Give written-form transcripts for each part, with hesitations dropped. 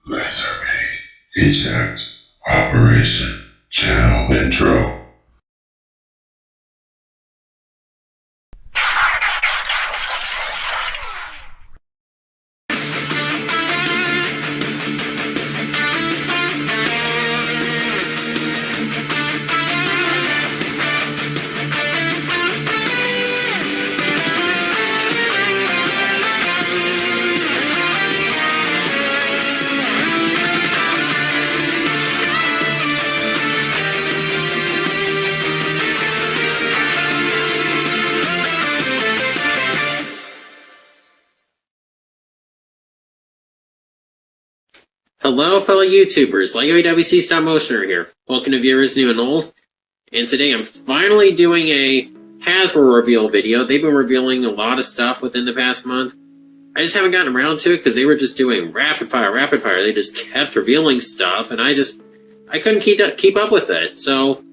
Lasermate. Eject. Operation. Channel intro. Hello, fellow YouTubers. LegoWC Stop Motioner here. Welcome to viewers new and old. And today I'm finally doing a Hasbro reveal video. They've been revealing a lot of stuff within the past month. I just haven't gotten around to it because they were just doing rapid fire. They just kept revealing stuff, and I couldn't keep up with it. So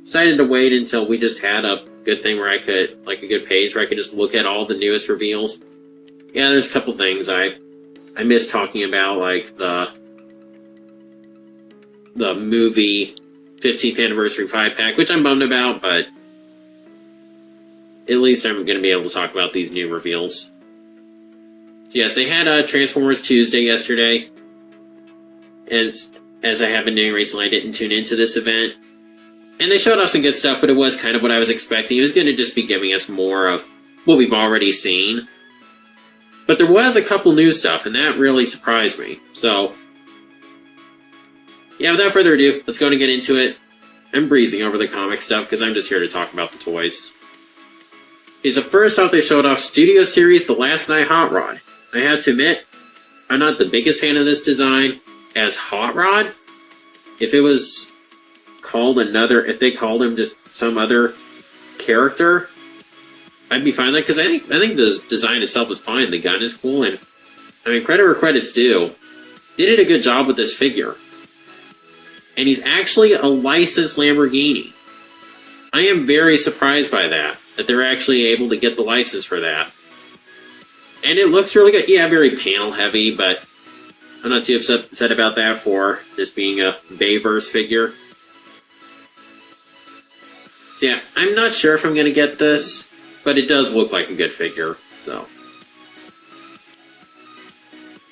decided to wait until we just had a good thing where I could, like a good page where I could just look at all the newest reveals. Yeah, there's a couple things I miss talking about, like the movie 15th anniversary 5-pack, which I'm bummed about, but at least I'm going to be able to talk about these new reveals. So yes, they had Transformers Tuesday yesterday. As I have been doing recently, I didn't tune into this event. And they showed off some good stuff, but it was kind of what I was expecting. It was going to just be giving us more of what we've already seen. But there was a couple new stuff, and that really surprised me. So, yeah, without further ado, let's go and get into it. I'm breezing over the comic stuff because I'm just here to talk about the toys. Okay, so first off, they showed off Studio Series The Last Knight Hot Rod. I have to admit, I'm not the biggest fan of this design as Hot Rod. If it was called if they called him just some other character, I'd be fine with that, because I think the design itself is fine. The gun is cool, and I mean, credit where credit's due. They did a good job with this figure. And he's actually a licensed Lamborghini. I am very surprised by that they're actually able to get the license for that. And it looks really good. Yeah, very panel heavy, but I'm not too upset about that for this being a Bayverse figure. So yeah, I'm not sure if I'm going to get this, but it does look like a good figure, so.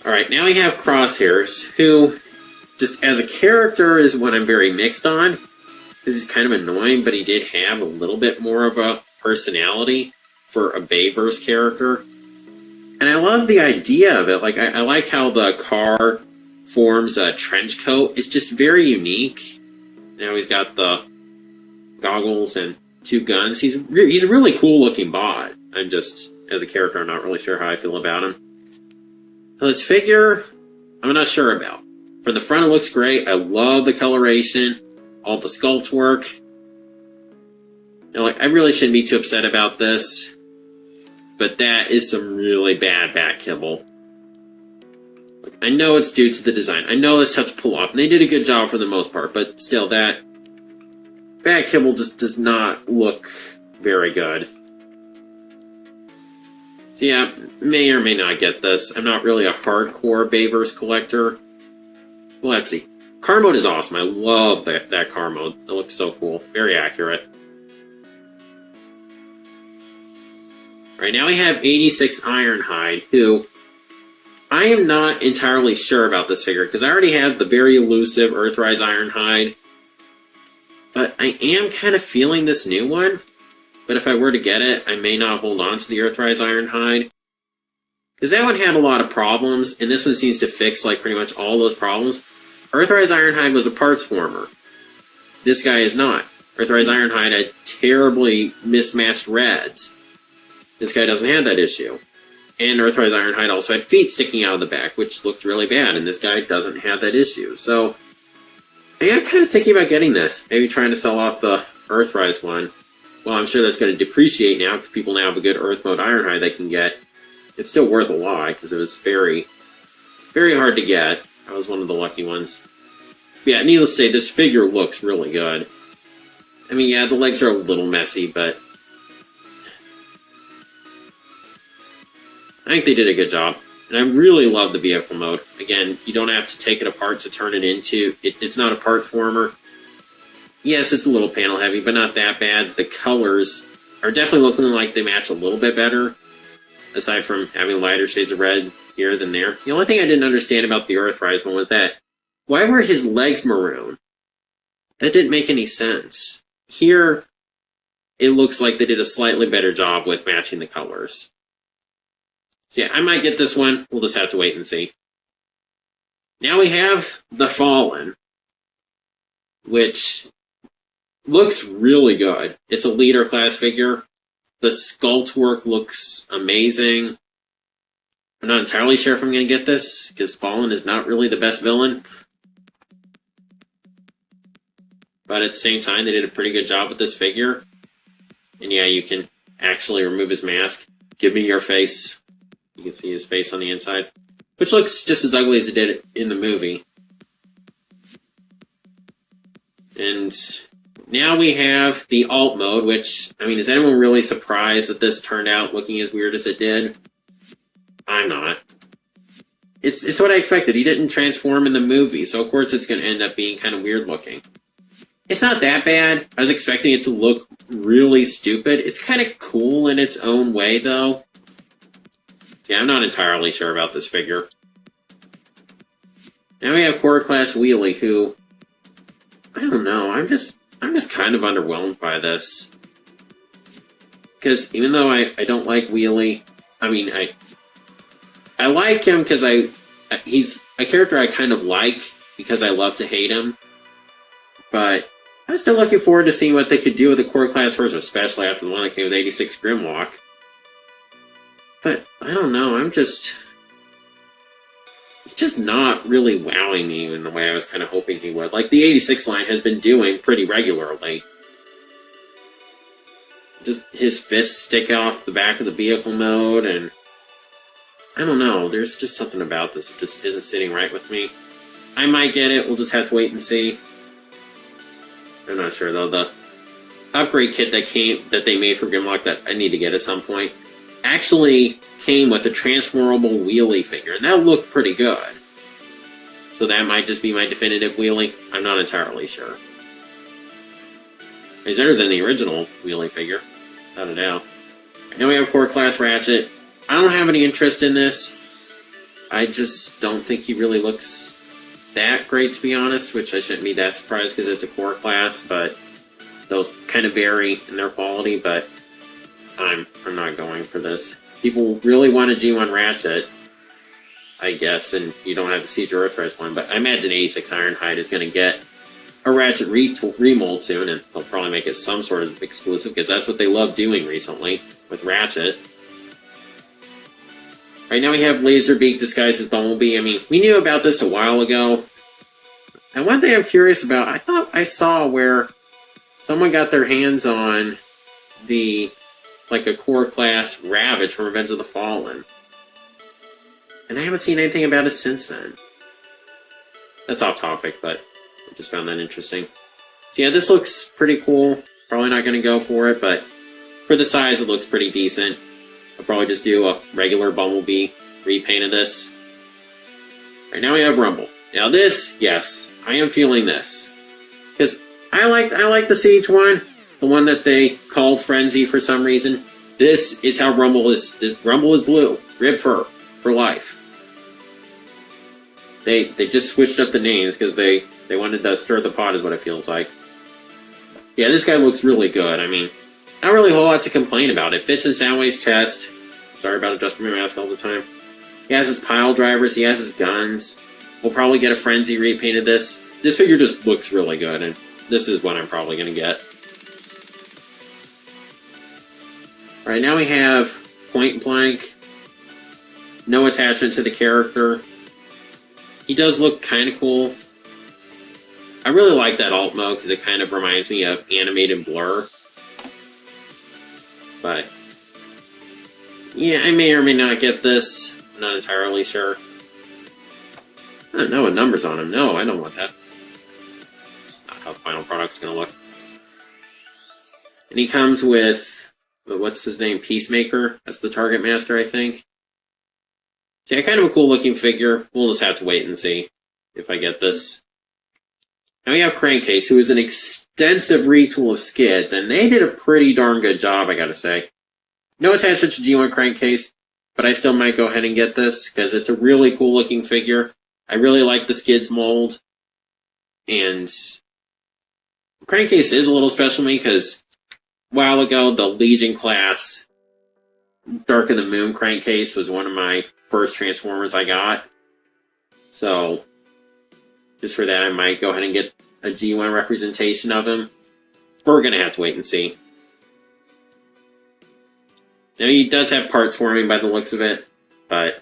Alright, now we have Crosshairs, who, just as a character, is what I'm very mixed on. Because he's kind of annoying, but he did have a little bit more of a personality for a Bayverse character. And I love the idea of it. Like, I like how the car forms a trench coat. It's just very unique. Now he's got the goggles and 2 guns. He's a really cool looking bot. I'm just, as a character, I'm not really sure how I feel about him. Now, this figure, I'm not sure about. From the front, it looks great. I love the coloration, all the sculpt work. You know, like, I really shouldn't be too upset about this, but that is some really bad back kibble. Like, I know it's due to the design. I know it's tough to pull off, and they did a good job for the most part, but still, that back kibble just does not look very good. So yeah, may or may not get this. I'm not really a hardcore Bayverse collector. Well, let's see. Car mode is awesome. I love that car mode. It looks so cool. Very accurate. Alright, now we have 86 Ironhide, who I am not entirely sure about this figure, because I already have the very elusive Earthrise Ironhide. But I am kind of feeling this new one. But if I were to get it, I may not hold on to the Earthrise Ironhide. Because that one had a lot of problems, and this one seems to fix, like, pretty much all those problems. Earthrise Ironhide was a parts former. This guy is not. Earthrise Ironhide had terribly mismatched reds. This guy doesn't have that issue. And Earthrise Ironhide also had feet sticking out of the back, which looked really bad, and this guy doesn't have that issue. So, I am kind of thinking about getting this. Maybe trying to sell off the Earthrise one. Well, I'm sure that's going to depreciate now, because people now have a good Earth mode Ironhide they can get. It's still worth a lot, because it was very, very hard to get. I was one of the lucky ones. But yeah, needless to say, this figure looks really good. I mean, yeah, the legs are a little messy, but I think they did a good job. And I really love the vehicle mode. Again, you don't have to take it apart to turn it into... It's not a parts warmer. Yes, it's a little panel heavy, but not that bad. The colors are definitely looking like they match a little bit better, aside from having lighter shades of red here than there. The only thing I didn't understand about the Earthrise one was that, why were his legs maroon? That didn't make any sense. Here, it looks like they did a slightly better job with matching the colors. So yeah, I might get this one. We'll just have to wait and see. Now we have the Fallen, which looks really good. It's a leader class figure. The sculpt work looks amazing. I'm not entirely sure if I'm going to get this, because Fallen is not really the best villain. But at the same time, they did a pretty good job with this figure. And yeah, you can actually remove his mask. Give me your face. You can see his face on the inside, which looks just as ugly as it did in the movie. And now we have the alt mode, which, I mean, is anyone really surprised that this turned out looking as weird as it did? I'm not. It's what I expected. He didn't transform in the movie, so of course it's going to end up being kind of weird looking. It's not that bad. I was expecting it to look really stupid. It's kind of cool in its own way, though. Yeah, I'm not entirely sure about this figure. Now we have Core Class Wheelie, who... I don't know, I'm just kind of underwhelmed by this. Because even though I don't like Wheelie, I mean, I like him because he's a character I kind of like because I love to hate him. But I'm still looking forward to seeing what they could do with the Core Class version, especially after the one that came with 86 Grimlock. But I don't know, it's just not really wowing me in the way I was kind of hoping he would. Like, the 86 line has been doing pretty regularly. Just his fists stick off the back of the vehicle mode, and I don't know, there's just something about this that just isn't sitting right with me. I might get it, we'll just have to wait and see. I'm not sure, though. The upgrade kit that they made for Grimlock that I need to get at some point actually came with a transformable wheelie figure, and that looked pretty good. So that might just be my definitive wheelie. I'm not entirely sure. He's better than the original wheelie figure, without a doubt. Now we have Core Class Ratchet. I don't have any interest in this. I just don't think he really looks that great, to be honest, which I shouldn't be that surprised because it's a core class, but those kind of vary in their quality, but I'm not going for this. People really want a G1 Ratchet, I guess, and you don't have the Siege Earthrise one, but I imagine 86 Ironhide is going to get a Ratchet remold soon, and they'll probably make it some sort of exclusive, because that's what they love doing recently with Ratchet. Right now we have Laserbeak disguised as Bumblebee. I mean, we knew about this a while ago. And one thing I'm curious about, I thought I saw where someone got their hands on a core class Ravage from Revenge of the Fallen. And I haven't seen anything about it since then. That's off topic, but I just found that interesting. So yeah, this looks pretty cool. Probably not going to go for it, but for the size, it looks pretty decent. I'll probably just do a regular Bumblebee repaint of this. Right now we have Rumble. Now this, yes, I am feeling this. Because I like the Siege one, the one that they called Frenzy for some reason. This is how Rumble is. Rumble is blue. Rib fur. For life. They just switched up the names because they wanted to stir the pot is what it feels like. Yeah, this guy looks really good. I mean, not really a whole lot to complain about. It fits in Soundwave's chest. Sorry about adjusting my mask all the time. He has his pile drivers. He has his guns. We'll probably get a Frenzy repaint of this. This figure just looks really good, and this is what I'm probably going to get. Alright, now we have Point Blank. No attachment to the character. He does look kind of cool. I really like that alt mode because it kind of reminds me of animated Blur. But yeah, I may or may not get this. I'm not entirely sure. I don't know what number's on him. No, I don't want that. That's not how the final product's going to look. And he comes with, what's his name? Peacemaker. That's the Target Master, I think. So yeah, kind of a cool looking figure. We'll just have to wait and see if I get this. Now we have Crankcase, who is an extensive retool of Skids, and they did a pretty darn good job, I gotta say. No attachment to G1 Crankcase, but I still might go ahead and get this, because it's a really cool looking figure. I really like the Skids mold, and Crankcase is a little special to me, because a while ago, the Legion class Dark of the Moon Crankcase was one of my first Transformers I got. So, just for that, I might go ahead and get a G1 representation of him. We're going to have to wait and see. Now, he does have parts forming by the looks of it, but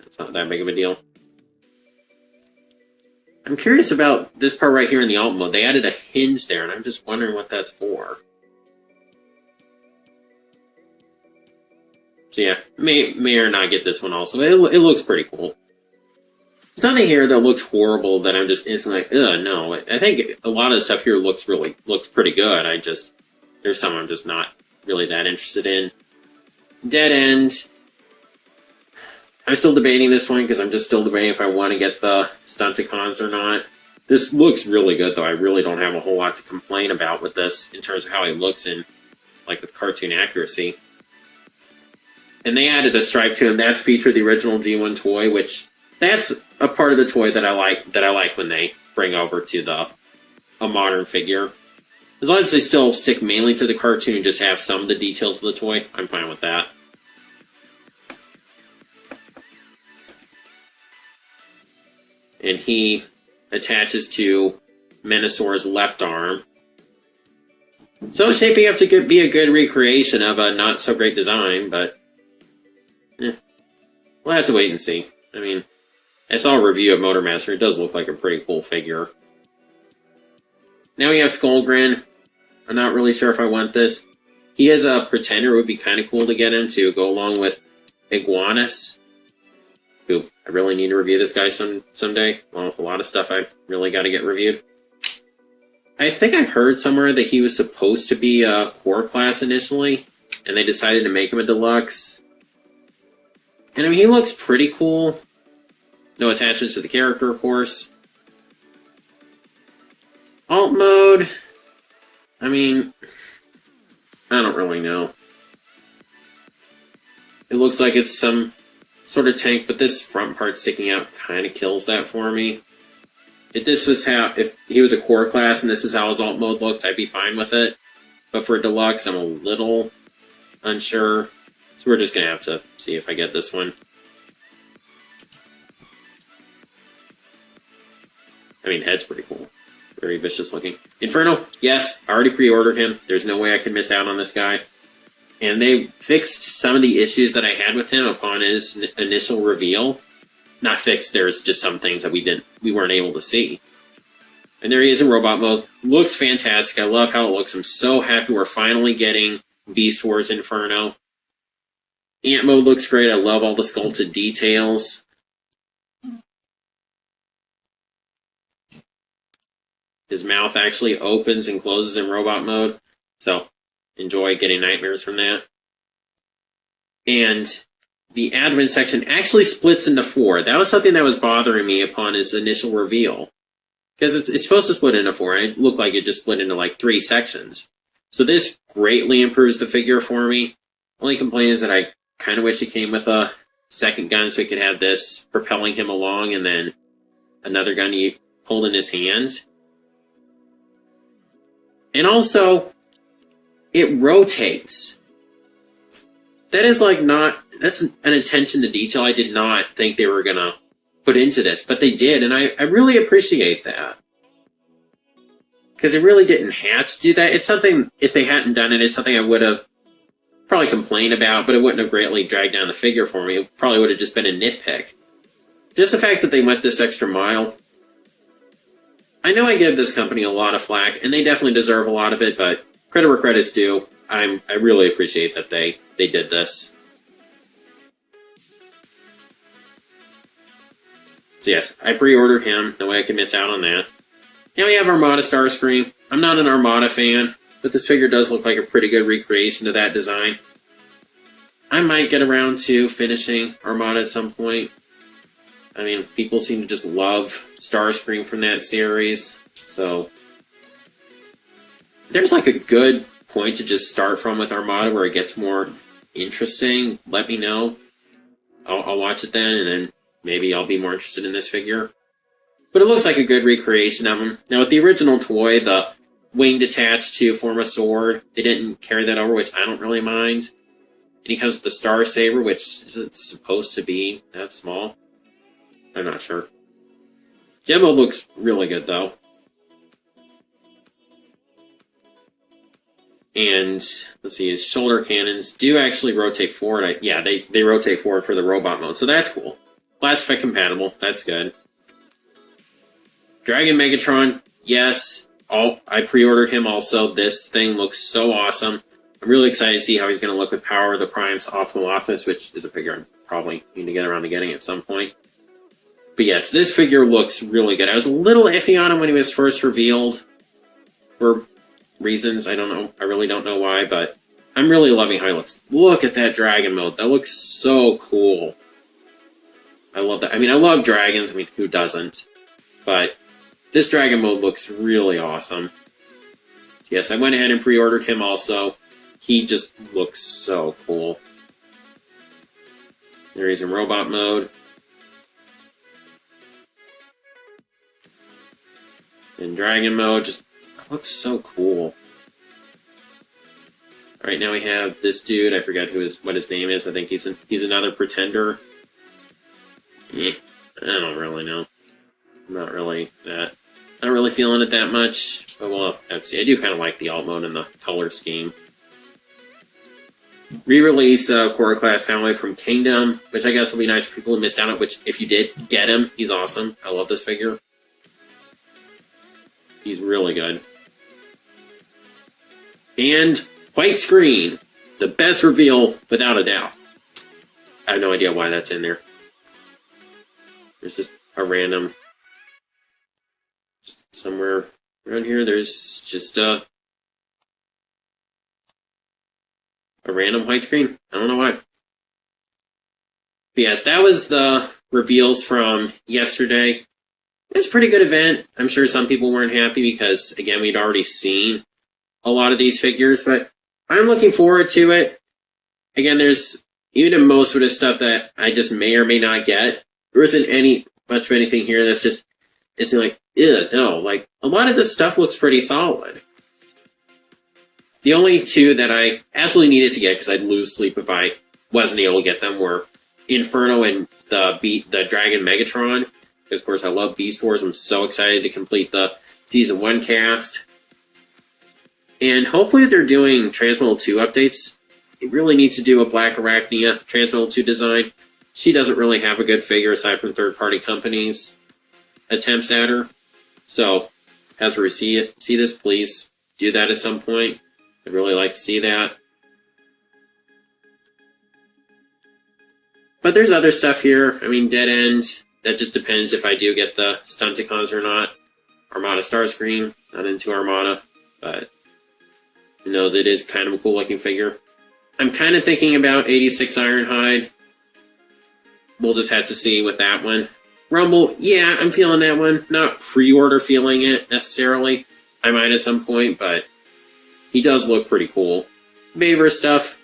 it's not that big of a deal. I'm curious about this part right here in the alt mode. They added a hinge there, and I'm just wondering what that's for. So yeah, may or not get this one also. It looks pretty cool. There's nothing here that looks horrible that I'm just instantly like, ugh, no. I think a lot of the stuff here looks pretty good. There's some I'm just not really that interested in. Dead End. I'm still debating this one because I'm just still debating if I want to get the Stunticons or not. This looks really good though. I really don't have a whole lot to complain about with this in terms of how he looks in, like with cartoon accuracy. And they added a stripe to him. That's featured the original G1 toy, which that's a part of the toy that I like when they bring over to a modern figure. As long as they still stick mainly to the cartoon and just have some of the details of the toy, I'm fine with that. And he attaches to Menassor's left arm. So it's shaping up to be a good recreation of a not-so-great design, but we'll have to wait and see. I mean, I saw a review of Motormaster. It does look like a pretty cool figure. Now we have Skullgrin. I'm not really sure if I want this. He is a Pretender. It would be kind of cool to get him to go along with Iguanus, who I really need to review this guy someday, along with a lot of stuff I really got to get reviewed. I think I heard somewhere that he was supposed to be a core class initially, and they decided to make him a deluxe. And I mean, he looks pretty cool. No attachments to the character, of course. Alt mode. I mean, I don't really know. It looks like it's some sort of tank, but this front part sticking out kind of kills that for me. If he was a core class and this is how his alt mode looked, I'd be fine with it. But for deluxe, I'm a little unsure. So we're just going to have to see if I get this one. I mean, head's pretty cool. Very vicious looking. Inferno, yes, I already pre-ordered him. There's no way I can miss out on this guy. And they fixed some of the issues that I had with him upon his initial reveal. Not fixed, there's just some things that we weren't able to see. And there he is in robot mode. Looks fantastic. I love how it looks. I'm so happy we're finally getting Beast Wars Inferno. Ant mode looks great. I love all the sculpted details. His mouth actually opens and closes in robot mode. So, enjoy getting nightmares from that. And the admin section actually splits into 4. That was something that was bothering me upon his initial reveal. Because it's supposed to split into 4. It looked like it just split into like 3 sections. So this greatly improves the figure for me. Only complaint is that I kind of wish it came with a second gun so he could have this propelling him along and then another gun he pulled in his hand. And also, it rotates. That is like that's an attention to detail I did not think they were going to put into this, but they did, and I really appreciate that. Because it really didn't have to do that. It's something, if they hadn't done it, it's something I would have probably complained about, but it wouldn't have greatly dragged down the figure for me. It probably would have just been a nitpick. Just the fact that they went this extra mile. I know I give this company a lot of flack, and they definitely deserve a lot of it, but credit where credit's due. I really appreciate that they did this. So yes, I pre-ordered him. No way I can miss out on that. Now we have Armada Starscream. I'm not an Armada fan, but this figure does look like a pretty good recreation of that design. I might get around to finishing Armada at some point. I mean, people seem to just love Starscream from that series, so there's like a good point to just start from with Armada where it gets more interesting. Let me know. I'll watch it then, and then maybe I'll be more interested in this figure. But it looks like a good recreation of him. Now, with the original toy, the wing detached to form a sword, they didn't carry that over, which I don't really mind. And he comes with the Star Saber, which isn't supposed to be that small. I'm not sure. Jimbo looks really good, though. And, let's see, his shoulder cannons do actually rotate forward. Yeah, they rotate forward for the robot mode, so that's cool. Blast Effect compatible, that's good. Dragon Megatron, yes. I pre-ordered him also. This thing looks so awesome. I'm really excited to see how he's going to look with Power of the Prime's Optimal Optimus, which is a figure I probably need to get around to getting at some point. But yes, this figure looks really good. I was a little iffy on him when he was first revealed for reasons. I don't know. I really don't know why, but I'm really loving how he looks. Look at that dragon mode. That looks so cool. I love that. I mean, I love dragons. I mean, who doesn't? But this dragon mode looks really awesome. So yes, I went ahead and pre-ordered him also. He just looks so cool. There he's in robot mode. In dragon mode, just looks so cool. Alright, now we have this dude. I forgot what his name is. I think he's another pretender. Yeah, I don't really know. I'm not really feeling it that much. But we'll have to see. I do kind of like the alt mode and the color scheme. Re-release Core Class Soundwave from Kingdom, which I guess will be nice for people who missed out on it, which if you did get him, he's awesome. I love this figure. He's really good. And white screen. The best reveal, without a doubt. I have no idea why that's in there. There's just a random... somewhere around here, there's just a random white screen. I don't know why. But yes, that was the reveals from yesterday. It was a pretty good event. I'm sure some people weren't happy because, again, we'd already seen a lot of these figures, but I'm looking forward to it. Again, there's, even in most of the stuff that I just may or may not get, there isn't much of anything here that's just, it's like, ew, no. Like, a lot of this stuff looks pretty solid. The only two that I absolutely needed to get, because I'd lose sleep if I wasn't able to get them, were Inferno and the Dragon Megatron. Because, of course, I love Beast Wars. I'm so excited to complete the Season 1 cast. And hopefully they're doing Transmetal 2 updates. It really needs to do a Black Arachnia Transmetal 2 design. She doesn't really have a good figure aside from third-party companies' attempts at her. So, as we see this, please do that at some point. I'd really like to see that. But there's other stuff here. I mean, Dead End. That just depends if I do get the Stunticons or not. Armada Starscream. Not into Armada. But who knows, it is kind of a cool looking figure. I'm kind of thinking about 86 Ironhide. We'll just have to see with that one. Rumble, yeah, I'm feeling that one. Not pre-order feeling it, necessarily. I might at some point, but he does look pretty cool. Baver stuff.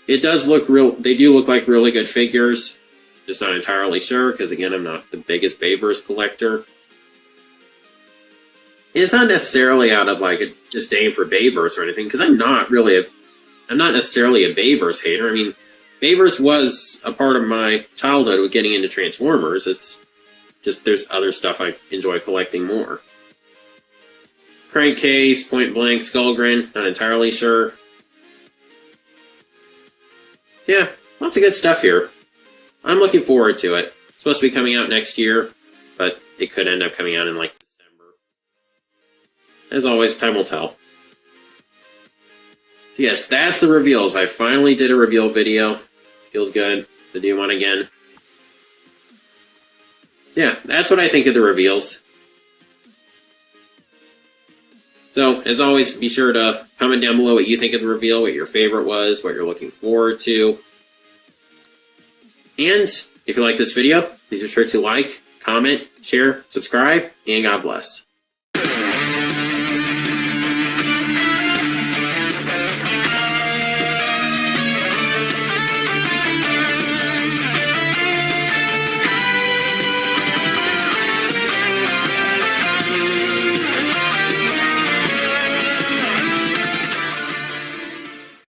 It does look they do look like really good figures. Just not entirely sure, because again, I'm not the biggest Bayverse collector. And it's not necessarily out of like a disdain for Bayverse or anything, because I'm not necessarily a Bayverse hater. I mean, Bayverse was a part of my childhood with getting into Transformers. It's just there's other stuff I enjoy collecting more. Crankcase, Point Blank, Skullgrin, not entirely sure. Yeah, lots of good stuff here. I'm looking forward to it. It's supposed to be coming out next year, but it could end up coming out in like December. As always, time will tell. So yes, that's the reveals. I finally did a reveal video. Feels good to do one again. So yeah, that's what I think of the reveals. So, as always, be sure to comment down below what you think of the reveal, what your favorite was, what you're looking forward to. And if you like this video, please be sure to like, comment, share, subscribe, and God bless.